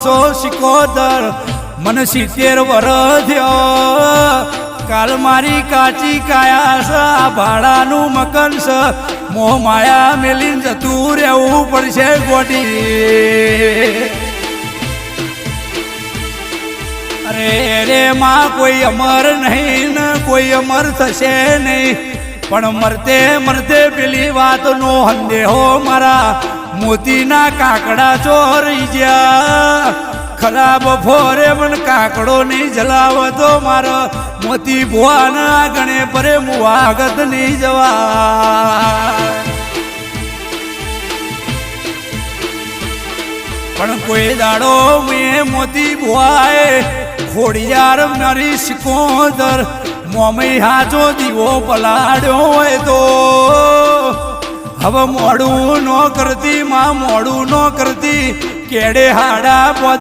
સિકોદર મને 70 વર્ષ થયો કાલ મારી કાચી કાયા છે ભાડાનું મકન છે મોહ માયા મેલીને જતું રહેવું પડશે ગોટી અરે રે માં કોઈ અમર નહીં ને કોઈ અમર થશે નહીં પણ મરતે મરતે પેલી વાતનો સંદેહો મારા મોતીના કાકડા ચોરી ગયા ખરાબ ફોરે મને કાકડો નહીં જલાવતો મારો મોતી ભુવાના ગણે પરે મુવાગત નહીં જવા પણ કોઈ દાડો મેં મોતી ભુવાએ ખોડિયાર મારી સિકોદર મોમઈ હાચો દીવો પલાડ્યો હોય તો હવે મોડું ન કરતી માં મોડું ન કરતી કેડે હાડા